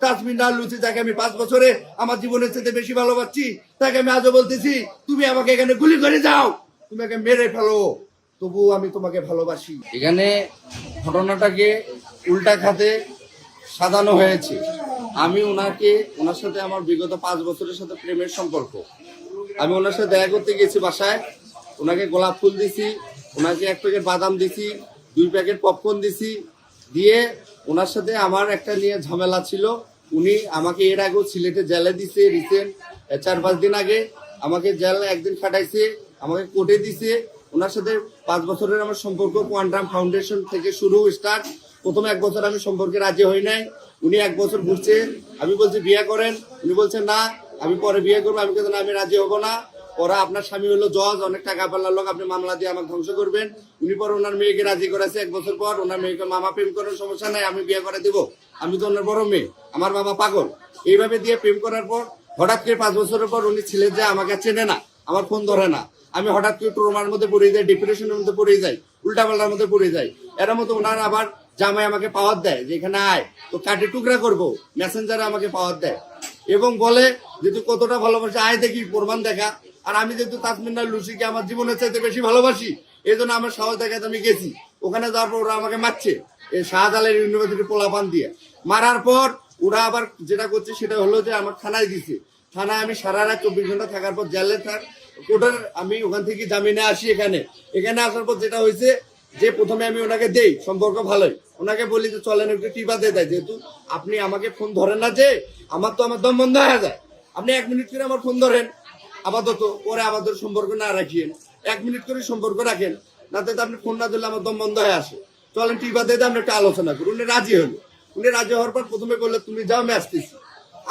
তাসমিনা লুচি, যাকে আমি 5 বছরে আমার জীবনের চেয়ে বেশি ভালোবাসছি, তাকে আমি আজও বলতেছি তুমি আমাকে এখানে গুলি করে যাও, তুমি আমাকে মেরে ফেলো, তবু আমি তোমাকে ভালোবাসি। এখানে ঘটনাটাকে উল্টা খাতে সাজানো হয়েছে। আমি ওনার সাথে আমার বিগত 5 বছরের সাথে প্রেমের সম্পর্ক। আমি ওনার সাথে দেখা করতে গেছি বাসায়, ওনাকে গোলাপ ফুল দিছি, ওনাকে 1 প্যাকেট বাদাম দিছি, 2 প্যাকেট পপকর্ন দিছি, দিয়ে ওনার সাথে আমার একটা নিয়ে ঝামেলা ছিল। উনি আমাকে এর আগেও সিলেটে জেলে দিছে, রিসেন্ট 4-5 দিন আগে আমাকে জেলে 1 দিন খাটাইছে, আমাকে কোর্টে দিছে। ওনার সাথে 5 বছরের আমার সম্পর্ক কোয়ান্টাম ফাউন্ডেশন থেকে শুরু স্টার্ট। প্রথমে 1 বছর আমি সম্পর্কে রাজি হই নাই, উনি 1 বছর ঘুরছে, আমি বলছি বিয়ে করেন, উনি বলছে না আমি পরে বিয়ে করবো। আমি কিন্তু আমি রাজি হবো না, পরে আপনার স্বামী হলো জজ, অনেক টাকা পাল্লার লোক, আপনি মামলা দিয়ে আমাকে ধ্বংস করবেন। উনি পরে ওনার মেয়েকে রাজি করেছে 1 বছর পর, ওনার মেয়েকে মামা প্রেম করার সমস্যা নাই, আমি বিয়ে করে দিব, আমি তো ওনার বড় মেয়ে, আমার বাবা পাগল। এইভাবে দিয়ে প্রেম করার পর হঠাৎ করে 5 বছরের পর উনি ছিলেন যে আমাকে চেনে না, আমার ফোন ধরে না, আমি হঠাৎ করে ট্রমার মধ্যে পড়ে যাই, ডিপ্রেশনের মধ্যে পড়ে যাই, উল্টাপাল্টার মধ্যে পড়ে যাই। এর মতো ওনার আবার জামাই আমাকে পাওয়ার দেয় যে এখানে আয় তো কাটে টুকরা করবো, মেসেঞ্জারে আমাকে পাওয়ার দেয় এবং বলে যে তুই কতটা ভালোবাসি আয় দেখি প্রমাণ দেখা। আর আমি যেহেতু তাসমিনা লুচিকে আমার জীবনের চাইতে বেশি ভালোবাসি, এই জন্য আমার সাহস দেখাতে আমি গেছি। ওখানে যাওয়ার পর ওরা আমাকে মারছে এই শাহজালাল ইউনিভার্সিটি পোলাপান দিয়ে। মারার পর ওরা আবার যেটা করছে সেটা হলো যে আমার থানায় দিছে। থানায় আমি সারা রাত 24 ঘন্টা থাকার পর জেলে কোর্টের আমি ওখান থেকে জামিনে আসি। এখানে আসার পর যেটা হয়েছে যে প্রথমে আমি ওনাকে দেই, সম্পর্ক ভালোই, ওনাকে বলি যে চলেন একটু টিপা দিয়ে দেয়, যেহেতু আপনি আমাকে ফোন ধরেন না, যে আমার দম বন্ধ হয়ে যায়, আপনি 1 মিনিট করে আমার ফোন ধরেন আপাতত, পরে আপাতত সম্পর্ক না রাখিয়েন, 1 মিনিট করে সম্পর্ক রাখেন, না তো আপনি ফোন না দিলে আমার দম বন্ধ হয়ে আসে, চলেন টিপা দিয়ে আমরা একটা আলোচনা করি। উনি রাজি হলো। উনি রাজি হওয়ার পর প্রথমে বললে তুমি যাও আমি আসতেছি।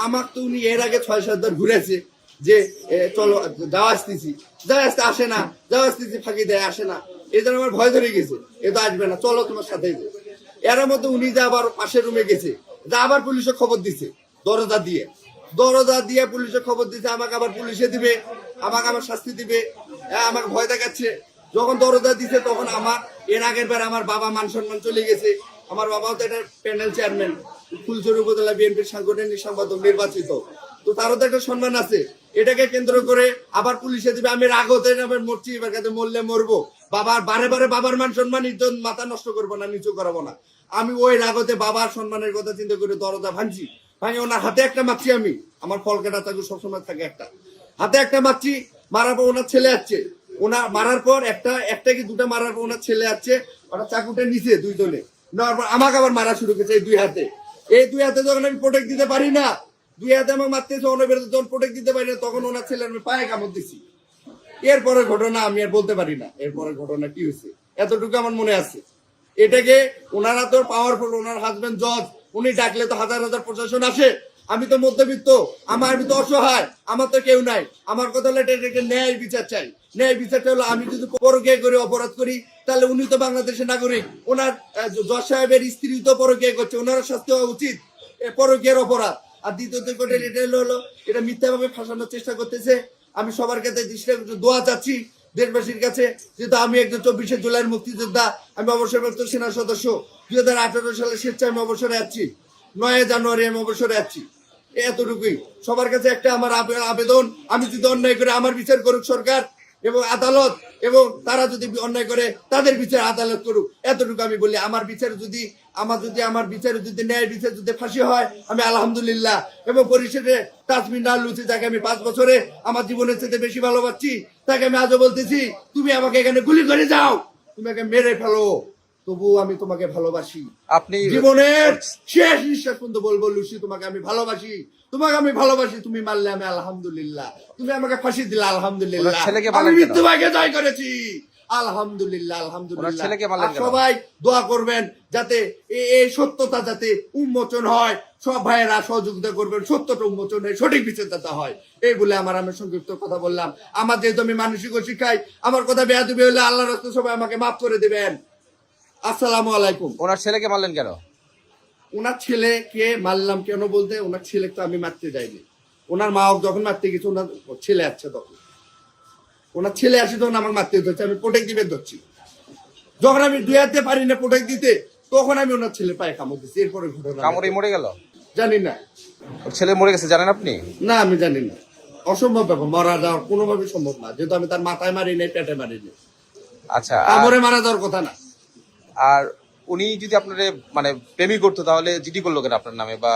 আমার তো উনি এর আগে 6-7 বার ঘুরেছে যে চলো যাও আসতেছি, যাও আসতে আসে না, যাও আসতেছি ফাঁকি দেয়, আসে না, এই জন্য আমার ভয় ধরে গেছে, এ তো আসবে না, চলো তোমার সাথে। এর মধ্যে উনি যে আবার পাশের রুমে গেছে, যা আবার পুলিশে খবর দিছে, দরজা দিয়ে পুলিশে খবর দিছে, আমাকে আবার পুলিশে দিবে, আমাকে আবার শাস্তি দিবে, আমাকে ভয় দেখাচ্ছে। যখন দরজা দিছে তখন আমার এর আগের বার আমার বাবা মান সম্মান চলে গেছে। আমার বাবাও তো একটা প্যানেল চেয়ারম্যান, ফুলছড়ি উপজেলা বিএনপির সাংগঠনিক সম্পাদক নির্বাচিত, তো তারও তো একটা সম্মান আছে। এটাকে কেন্দ্র করে আবার পুলিশে দিবে, আমি রাগতে মরছি, এবার কাছে মরলে মরবো, বাবার বারে বাবার মান সম্মান ইজ্জত মাথা নষ্ট করবো না, নিচু করাবো না। আমি ওই রাগতে বাবার সম্মানের কথা চিন্তা করে দরজা ভাঙছি, ওনার হাতে একটা মারছি, আমি আমার ফলকেটা তাকে সবসময় থাকে একটা হাতে একটা মারছি। মারার পর ওনার ছেলে আসছে, ওনার মারার পর একটা কি দুটা মারার পর ওনার ছেলে আসছে, ওরা চাকুটা নিচে 2 জনে নেওয়ার পর আমাকে আবার মারা শুরু করেছে এই 2 হাতে। এই 2 হাতে যখন আমি প্রোটেক্ট দিতে পারি না, 2 হাতে আমাকে মারতেছে, যখন প্রোটেক্ট দিতে পারি না তখন ওনার ছেলে আমি পায়ে কামড় দিছি। এরপরের ঘটনা আমি আর বলতে পারি না, এরপরের ঘটনা কি হয়েছে এতটুকু আমার মনে আছে। এটাকে ওনারা তো পাওয়ারফুল, ওনার হাজবেন্ড জজ, উনি ডাকলে তো হাজার হাজার প্রশাসন আসে। আমি তো মধ্যবিত্ত, আমি তো অসহায়, আমার তো কেউ নাই। আমার কথা হলো এটা ন্যায় বিচার চাই। ন্যায় বিচারটা হলো আমি যদি পরকীয়া করে অপরাধ করি তাহলে উনি তো বাংলাদেশের নাগরিক, ওনার জজ সাহেবের স্ত্রী তো পরকীয়া করছে, ওনারও শাস্তি হওয়া উচিত, পরকীয়ার অপরাধ। আর দ্বিতীয়ত এটা হলো এটা মিথ্যাভাবে ফাঁসানোর চেষ্টা করতেছে। আমি সবার কাছে দোয়া চাচ্ছি দেশবাসীর কাছে, যেহেতু আমি একজন 24শে জুলাইয়ের মুক্তিযোদ্ধা, আমি অবসরপ্রাপ্ত সেনা সদস্য, 2018 সালের স্বেচ্ছায় আমি অবসরে আছি, 9 জানুয়ারি আমি অবসরে আছি। এতটুকুই সবার কাছে একটা আমার আবেদন, আমি যদি অন্যায় করে আমার বিচার করুক সরকার এবং আদালত, এবং তারা যদি অন্যায় করে তাদের বিচার আদালত করুক, এতটুকু আমি বলি। আমার বিচার যদি ন্যায় বিচার যদি ফাঁসি হয় আমি আলহামদুলিল্লাহ। এবং পরিশেষে তাসমিনা লুচি, যাকে আমি 5 বছরে আমার জীবনের চেয়ে বেশি ভালোবাসছি, তাকে আমি আজও বলতেছি তুমি আমাকে এখানে গুলি করে যাও, তুমি আমাকে মেরে ফেলো, তবু আমি তোমাকে ভালোবাসি। আপনি জীবনের শেষ নিঃশ্বাস পর্যন্ত বলবো লুচি তোমাকে আমি ভালোবাসি, তুমি মারলে আমি আলহামদুলিল্লাহ, তুমি আমাকে ফাঁসি দিলে আলহামদুলিল্লাহ, আমি মৃত্যুকে জয় করেছি আলহামদুলিল্লাহ। সবাই দোয়া করবেন যাতে এই সত্যতা যাতে উন্মোচন হয়, সব ভাইয়েরা সহযোগিতা করবেন, সত্যটা উন্মোচন হয়, সঠিক বিচারতা হয়। এই বলে আমি সংক্ষিপ্ত কথা বললাম। আমার যেহেতু আমি মানসিক শিক্ষাই, আমার কথা বেয়াদবি হলে আল্লাহর রাস্তায় সবাই আমাকে মাফ করে দেবেন। আসসালামু আলাইকুম। ওনার ছেলেকে মারলেন কেন? ওনার ছেলেকে মারলাম কেন বলতে, ওনার ছেলে তো আমি মারতে যাইনি। ওনার মা যখন মারতে গেছে, ওনার ছেলে আসছে, তখন ওনার ছেলে আসে তখন আমাকে মারতে ধরছে, আমি প্রোটেক্ট দিবে ধরছি। যখন আমি 2 হাতে পারি না প্রোটেক্ট দিতে, তখন আমি ওনার ছেলে পায়ে কামড় দিচ্ছি। এরপরে ঘটনা কামড়ে মরে গেল জানি না। ওর ছেলে মরে গেছে জানেন আপনি? না, আমি জানি না, অসম্ভব ব্যাপার, মারা যাওয়ার কোনোভাবে সম্ভব না, যেহেতু আমি তার মাথায় মারি নাই, পেটে মারি নাই, আচ্ছা, কামড়ে মারা যাওয়ার কথা না। আর উনি যদি আপনার মানে প্রেমই করতো তাহলে জিডি করলো কেন আপনার নামে? বা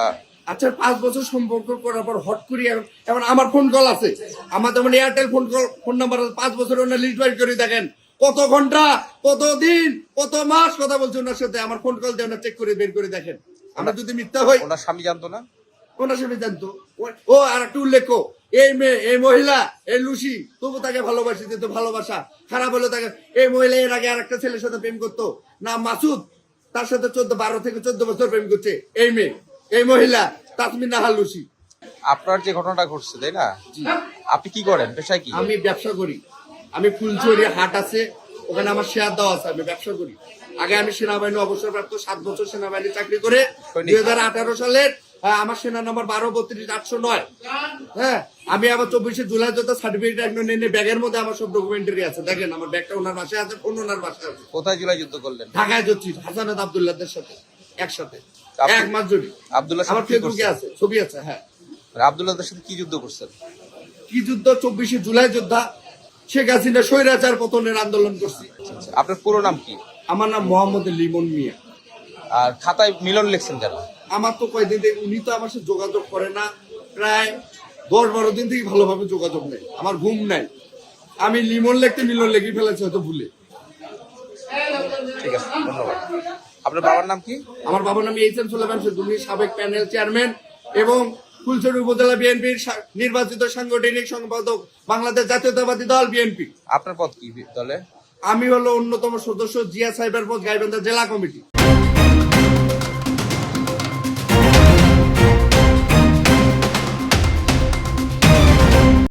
আচ্ছা, 5 বছর সম্পর্ক করার পর হট করি এখন আমার ফোন কল আছে, আমার যেমন এয়ারটেল ফোন নাম্বার 5 বছর ওনার লিস্ট বাইর করে দেখেন, কত ঘন্টা, কত দিন, কত মাস কথা বলছে ওনার সাথে, আমার ফোন কল দিয়ে চেক করে বের করে দেখেন। আমরা যদি মিথ্যা হই, ওনার স্বামী জানতো না? ওনার সাথে জানতো। ও আর একটা উল্লেখ, এই মেয়ে, এই মহিলা, এই লুসি, তবু তাকে ভালোবাসি, যেহেতু ভালোবাসা খারাপ হলো তাকে। এই মহিলা এর আগে আরেকটা ছেলের সাথে প্রেম করতো, নাম মাসুদ, তার সাথে 12 থেকে 14 বছর প্রেম করছে এই মেয়ে, এই মহিলা তাসমিন নাহার লুসি। আপনার যে ঘটনাটা ঘটছে, তাই না? আপনি কি করেন, পেশায় কি? আমি ব্যবসা করি, আমি ফুলচুরি হাট আছে, ওখানে আমার শেয়ার দেওয়া আছে, আমি ব্যবসা করি। আগে আমি সেনাবাহিনী অবসরপ্রাপ্ত, 7 বছর সেনাবাহিনী চাকরি করে 2018 সালের আমার সেনা নম্বর 12-32-809। হ্যাঁ, আমি আবার 24শে জুলাই যোদ্ধা সার্টিফিকেট নিয়ে ব্যাগের মধ্যে আমার সব ডকুমেন্টারি আছে, দেখেন আমার ব্যাগটা ওনার বাসায় আছে, ফোন ওনার বাসায় আছে। কোথায় জুলাই যুদ্ধ করলেন? ঢাকায় যাচ্ছি হাসানাত আব্দুল্লাহদের সাথে একসাথে, আপনি- 1 মাস জুড়ে। আব্দুল্লাহ আমার সাথে কি ফেসবুকে করছেন? আছে, ছবি আছে। হ্যাঁ, আব্দুল্লাহদের সাথে কি যুদ্ধ করছেন? কি যুদ্ধ? 24শে জুলাই যোদ্ধা, শেখ হাসিনা স্বৈরাচার পতনের আন্দোলন করছি। আচ্ছা, আপনার পুরো নাম কি? আমার নাম মোহাম্মদ লিমন মিয়া। আর খাতায় মিলন লিখছেন কেন? আমার তো কয়েকদিন থেকে উনি তো আমার সাথে যোগাযোগ করে না, প্রায় 10-12 দিন থেকে ভালোভাবে যোগাযোগ নেই, আমার ঘুম নাই, আমি লিমন লিখতে মিলন লিখে ফেলেছি হয়তো ভুলে। ঠিক আছে, ধন্যবাদ। আপনার বাবার নাম কি? আমার বাবার নাম এইচ এম সুলেমান উনি সাবেক প্যানেল চেয়ারম্যান এবং ফুলছড়ি উপজেলা বিএনপির নির্বাচিত সাংগঠনিক সম্পাদক, বাংলাদেশ জাতীয়তাবাদী দল বিএনপি। আপনার পদ কি দলে? আমি হলো অন্যতম সদস্য, জিয়া সাইবার পদ, গাইবান্ধা জেলা কমিটি।